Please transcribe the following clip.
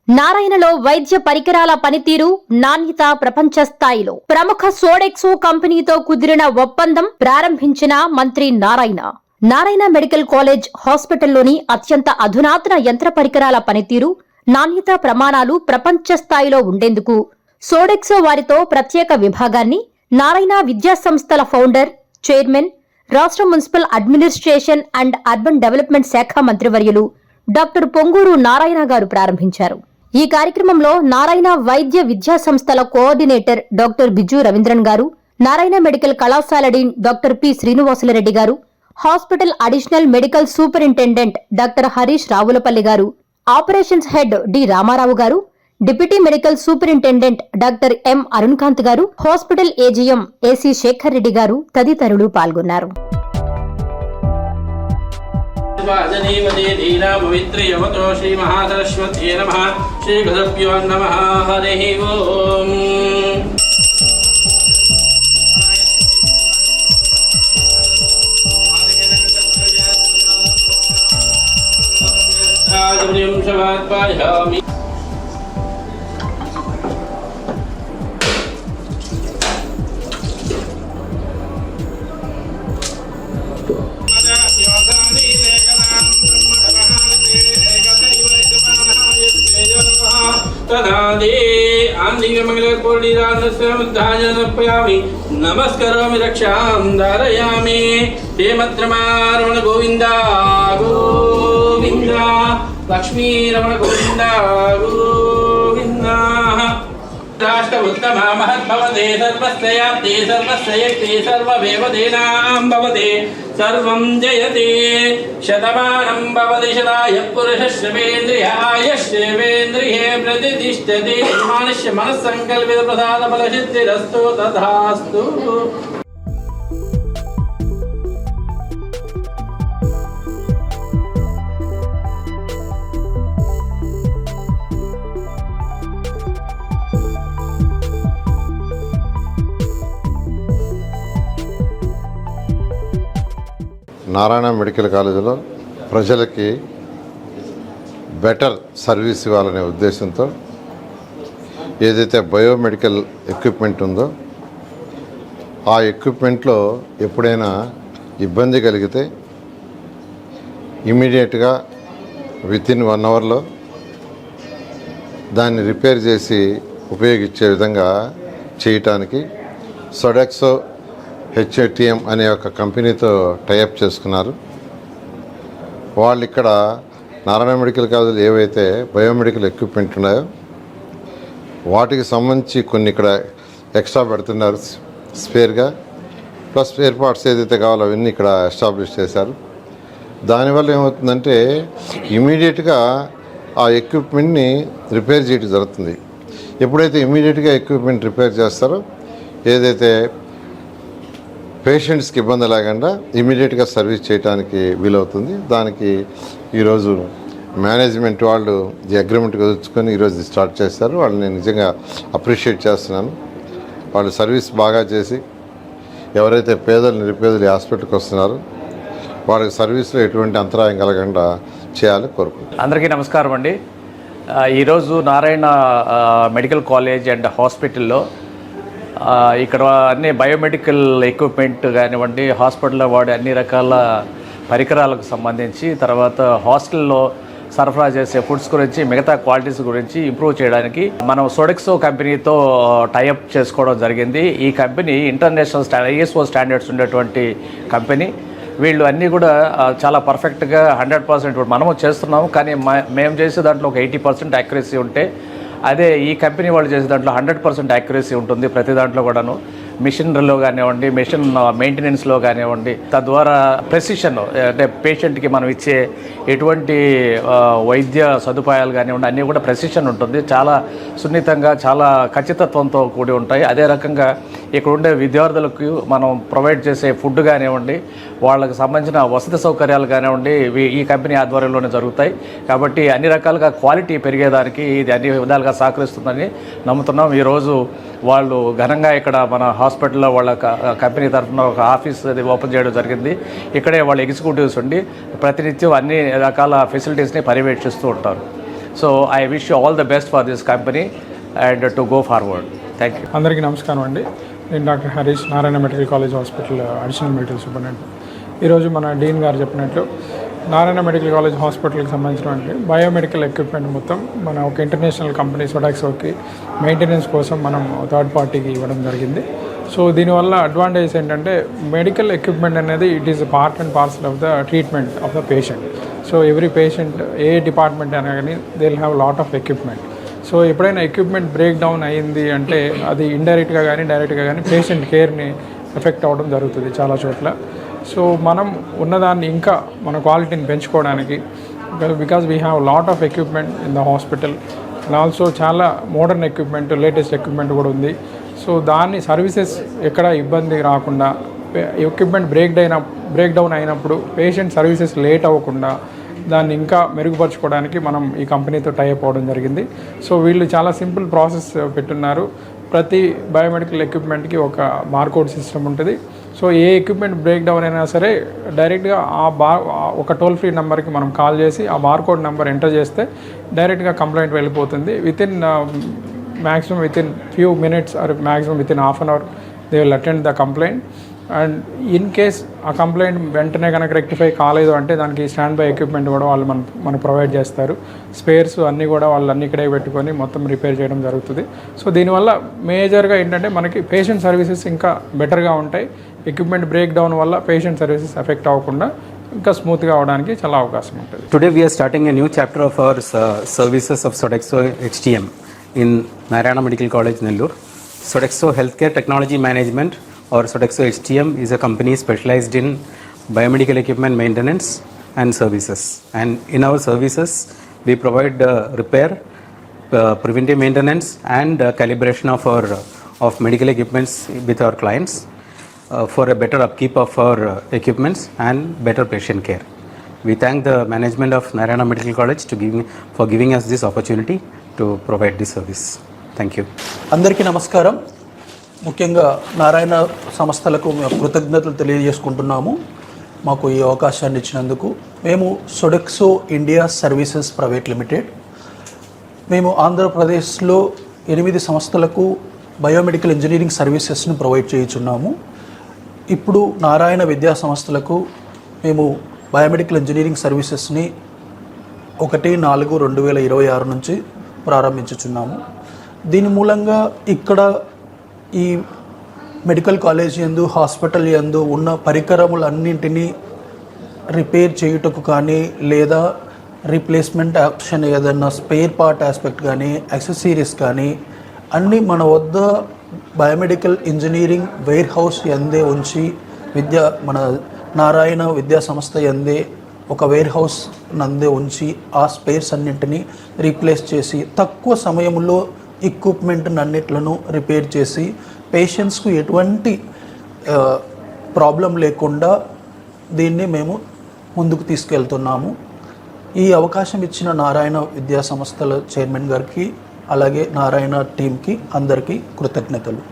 నారాయణలో వైద్య పరికరాల పనితీరు నాణ్యత ప్రపంచ స్థాయిలో ప్రముఖ సోడెక్సో కంపెనీతో కుదిరిన ఒప్పందం ప్రారంభించిన మంత్రి నారాయణ మెడికల్ కాలేజ్ హాస్పిటల్లోని అత్యంత అధునాతన యంత్ర పరికరాల పనితీరు నాణ్యత ప్రమాణాలు ప్రపంచ స్థాయిలో ఉండేందుకు సోడెక్సో వారితో ప్రత్యేక విభాగాన్ని నారాయణ విద్యా సంస్థల ఫౌండర్, చైర్మన్, రాష్ట్ర municipal administration and urban development శాఖ మంత్రివర్యులు డాక్టర్ పొంగూరు నారాయణ గారు ప్రారంభించారు. ఈ కార్యక్రమంలో నారాయణ వైద్య విద్యా సంస్థల కోఆర్డినేటర్ డాక్టర్ బిజు రవీంద్రన్ గారు, నారాయణ మెడికల్ కళాశాల డీన్ డాక్టర్ పి శ్రీనివాసులరెడ్డి గారు, hospital additional medical superintendent doctor Harish Ravulapalli గారు, ఆపరేషన్స్ హెడ్ డి రామారావు గారు, deputy medical superintendent doctor M Arunkanth గారు, hospital AGM AC Sekhar Reddy గారు తదితరులు పాల్గొన్నారు. శ్రీ మహాసరస్వత్యై నమః. శ్రీ గురుభ్యో నమః. హరి ఓం. నమస్కరోమి రక్షాం ధారయామి. హేమద్రమారమణ గోవింద గోవింద. లక్ష్మీరమణ గోవింద గోవింద. రాష్ట్రోత్తమ మహద్భవతే సర్వస్యయాప్తే సర్వస్యయక్తే సర్వవేవదేనాం భవతే సర్వం జయతే. శతమానం భవతి శతాయ పురుషశ్రవేంద్రియాయ శ్రేవేంద్రియే ప్రతిష్ఠతే. మానుష్య మనస్సంకల్పిత ప్రసాద ఫలసిద్ధిరస్తు తథాస్తు. నారాయణ మెడికల్ కాలేజీలో ప్రజలకి బెటర్ సర్వీస్ ఇవ్వాలనే ఉద్దేశంతో ఏదైతే బయోమెడికల్ ఎక్విప్మెంట్ ఉందో ఆ ఎక్విప్మెంట్లో ఎప్పుడైనా ఇబ్బంది కలిగితే ఇమీడియట్గా వితిన్ 1 అవర్లో దాన్ని రిపేర్ చేసి ఉపయోగించే విధంగా చేయటానికి సోడెక్సో హెచ్ఏటిఎం అనే ఒక కంపెనీతో టైఅప్ చేసుకున్నారు. వాళ్ళు ఇక్కడ నారాయణ మెడికల్ కాలేజీలో ఏవైతే బయోమెడికల్ ఎక్విప్మెంట్ ఉన్నాయో వాటికి సంబంధించి కొన్ని ఇక్కడ ఎక్స్ట్రా పెడుతున్నారు స్పేర్గా. ప్లస్ స్పేర్ పార్ట్స్ ఏదైతే కావాలో అవన్నీ ఇక్కడ ఎస్టాబ్లిష్ చేశారు. దానివల్ల ఏమవుతుందంటే ఇమీడియట్గా ఆ ఎక్విప్మెంట్ని రిపేర్ చేయడం జరుగుతుంది. ఎప్పుడైతే ఇమీడియట్గా ఎక్విప్మెంట్ రిపేర్ చేస్తారో ఏదైతే పేషెంట్స్కి ఇబ్బంది లేకుండా ఇమీడియట్గా సర్వీస్ చేయడానికి వీలవుతుంది. దానికి ఈరోజు మేనేజ్మెంట్ వాళ్ళు ఈ అగ్రిమెంట్ కుదుర్చుకొని ఈరోజు స్టార్ట్ చేస్తారు. వాళ్ళని నేను నిజంగా అప్రిషియేట్ చేస్తున్నాను. వాళ్ళు సర్వీస్ బాగా చేసి ఎవరైతే పేదలు నిరుపేదలు హాస్పిటల్కి వస్తున్నారో వాళ్ళకి సర్వీస్లో ఎటువంటి అంతరాయం కలగకుండా చేయాలని కోరుకుంటున్నాను. అందరికీ నమస్కారం అండి. ఈరోజు నారాయణ మెడికల్ కాలేజ్ అండ్ హాస్పిటల్లో ఇక్కడ అన్ని బయోమెడికల్ ఎక్విప్మెంట్ కానివ్వండి, హాస్పిటల్లో వాడే అన్ని రకాల పరికరాలకు సంబంధించి, తర్వాత హాస్టల్లో సరఫరా చేసే ఫుడ్స్ గురించి, మిగతా క్వాలిటీస్ గురించి ఇంప్రూవ్ చేయడానికి మనం సోడెక్సో కంపెనీతో టైఅప్ చేసుకోవడం జరిగింది. ఈ కంపెనీ ఇంటర్నేషనల్ ISO స్టాండర్డ్స్ ఉండేటువంటి కంపెనీ. వీళ్ళు అన్నీ కూడా చాలా పర్ఫెక్ట్గా 100% మనము చేస్తున్నాము. కానీ మేము చేసే దాంట్లో ఒక 80% యాక్యురసీ ఉంటే, అదే ఈ కంపెనీ వాళ్ళు చేసే దాంట్లో 100% యాక్యురసీ ఉంటుంది. ప్రతి దాంట్లో కూడాను మిషనరీలో కానివ్వండి, మిషన్ మెయింటెనెన్స్లో కానివ్వండి, తద్వారా ప్రెసిషన్ అంటే పేషెంట్కి మనం ఇచ్చే ఎటువంటి వైద్య సదుపాయాలు కానివ్వండి అన్నీ కూడా ప్రెసిషన్ ఉంటుంది. చాలా సున్నితంగా, చాలా ఖచ్చితత్వంతో కూడి ఉంటాయి. అదే రకంగా ఇక్కడ ఉండే విద్యార్థులకు మనం ప్రొవైడ్ చేసే ఫుడ్ కానివ్వండి, వాళ్ళకి సంబంధించిన వసతి సౌకర్యాలు కానివ్వండి ఈ కంపెనీ ఆధ్వర్యంలోనే జరుగుతాయి. కాబట్టి అన్ని రకాలుగా క్వాలిటీ పెరిగేదానికి ఇది అన్ని విధాలుగా సహకరిస్తుందని నమ్ముతున్నాం. ఈరోజు వాళ్ళు ఘనంగా ఇక్కడ మన హాస్పిటల్లో వాళ్ళ కంపెనీ తరఫున ఒక ఆఫీస్ అది ఓపెన్ చేయడం జరిగింది. ఇక్కడే వాళ్ళ ఎగ్జిక్యూటివ్స్ ఉండి ప్రతినిత్యం అన్ని రకాల ఫెసిలిటీస్ని పర్యవేక్షిస్తూ ఉంటారు. So I wish you all the best for this company and to go forward. Thank you. అందరికీ నమస్కారం అండి. నేను doctor Harish, Narayana medical college hospital additional medical superintendent. ఈరోజు మన డీన్ గారు చెప్పినట్లు నారాయణ మెడికల్ కాలేజ్ హాస్పిటల్కి సంబంధించినటువంటి బయోమెడికల్ ఎక్విప్మెంట్ మొత్తం మన ఒక ఇంటర్నేషనల్ కంపెనీ సొడాక్సోకి మెయింటెనెన్స్ కోసం మనం థర్డ్ పార్టీకి ఇవ్వడం జరిగింది. సో దీనివల్ల అడ్వాంటేజ్ ఏంటంటే మెడికల్ ఎక్విప్మెంట్ అనేది it is part and parcel of the treatment of the patient. So every patient A department అయినా కానీ they will have lot of equipment. So ఎప్పుడైనా ఎక్విప్మెంట్ బ్రేక్ డౌన్ అయ్యింది అంటే అది ఇండైరెక్ట్గా కానీ డైరెక్ట్గా కానీ పేషెంట్ కేర్ని ఎఫెక్ట్ అవ్వడం జరుగుతుంది చాలా చోట్ల. సో మనం ఉన్నదాన్ని ఇంకా మన క్వాలిటీని పెంచుకోవడానికి because we have lot of equipment in the hospital and also చాలా మోడర్న్ ఎక్విప్మెంట్, లేటెస్ట్ ఎక్విప్మెంట్ కూడా ఉంది. సో దాన్ని సర్వీసెస్ ఎక్కడ ఇబ్బంది రాకుండా, ఎక్విప్మెంట్ బ్రేక్ డౌన్ అయినప్పుడు పేషెంట్ సర్వీసెస్ లేట్ అవ్వకుండా దాన్ని ఇంకా మెరుగుపరచుకోవడానికి మనం ఈ కంపెనీతో టైఅప్ అవ్వడం జరిగింది. సో వీళ్ళు చాలా సింపుల్ ప్రాసెస్ పెట్టున్నారు. ప్రతి బయోమెడికల్ ఎక్విప్మెంట్కి ఒక బార్కోడ్ సిస్టమ్ ఉంటుంది. సో ఏ ఎక్విప్మెంట్ బ్రేక్ డౌన్ అయినా సరే డైరెక్ట్గా ఒక టోల్ ఫ్రీ నెంబర్కి మనం కాల్ చేసి ఆ బార్కోడ్ నెంబర్ ఎంటర్ చేస్తే డైరెక్ట్గా కంప్లైంట్ వెళ్ళిపోతుంది. maximum within few minutes or maximum within half an hour they will attend the complaint. And in case ఆ కంప్లైంట్ వెంటనే కనుక రెక్టిఫై కాలేదు అంటే దానికి స్టాండ్ బై ఎక్విప్మెంట్ కూడా వాళ్ళు మనకు ప్రొవైడ్ చేస్తారు. స్పేర్స్ అన్నీ కూడా వాళ్ళు అన్ని ఇక్కడే పెట్టుకొని మొత్తం రిపేర్ చేయడం జరుగుతుంది. సో దీనివల్ల మేజర్గా ఏంటంటే మనకి పేషెంట్ సర్వీసెస్ ఇంకా బెటర్గా ఉంటాయి. ఎక్విప్మెంట్ బ్రేక్ డౌన్ వల్ల పేషెంట్ సర్వీసెస్ ఎఫెక్ట్ అవ్వకుండా ఇంకా స్మూత్గా అవడానికి చాలా అవకాశం ఉంటుంది. Today we are starting a new chapter of our services of Sodexo HTM in Narayana Medical College, Nellore. Sodexo Healthcare Technology Management or Sodexo HTM is a company specialized in biomedical equipment maintenance and services. And in our services, we provide repair, preventive maintenance and calibration of medical equipments with our clients for a better upkeep of our equipments and better patient care. We thank the management of Narayana Medical College for giving us this opportunity to provide this service. Thank you. అందరికీ నమస్కారం. ముఖ్యంగా నారాయణ సంస్థలకు మేము కృతజ్ఞతలు తెలియజేసుకుంటున్నాము మాకు ఈ అవకాశాన్ని ఇచ్చినందుకు. మేము సొడెక్సో ఇండియా సర్వీసెస్ ప్రైవేట్ లిమిటెడ్, మేము ఆంధ్రప్రదేశ్లో 8 సంస్థలకు బయోమెడికల్ ఇంజనీరింగ్ సర్వీసెస్ను ప్రొవైడ్ చేయుచున్నాము. ఇప్పుడు నారాయణ విద్యా సంస్థలకు మేము బయోమెడికల్ ఇంజనీరింగ్ సర్వీసెస్ని 1/4/2026 నుంచి ప్రారంభించుచున్నాము. దీని మూలంగా ఇక్కడ ఈ మెడికల్ కాలేజ్ యందు, హాస్పిటల్ యందు ఉన్న పరికరములన్నింటినీ రిపేర్ చేయుటకు కానీ లేదా రీప్లేస్మెంట్ ఆప్షన్ ఏదైనా స్పేర్ పార్ట్ ఆస్పెక్ట్ కానీ యాక్సెసరీస్ కానీ అన్నీ మన వద్ద బయోమెడికల్ ఇంజనీరింగ్ వేర్ హౌస్ యందే ఉంచి మన నారాయణ విద్యా సంస్థ యందే ఒక వేర్ హౌస్ నందే ఉంచి ఆ స్పేర్స్ అన్నింటినీ రీప్లేస్ చేసి తక్కువ సమయంలో ఎక్విప్మెంట్ అన్నిట్లను రిపేర్ చేసి పేషెంట్స్కు ఎటువంటి ప్రాబ్లం లేకుండా దీన్ని మేము ముందుకు తీసుకెళ్తున్నాము. ఈ అవకాశం ఇచ్చిన నారాయణ విద్యా సంస్థల చైర్మన్ గారికి అలాగే నారాయణ టీంకి అందరికీ కృతజ్ఞతలు.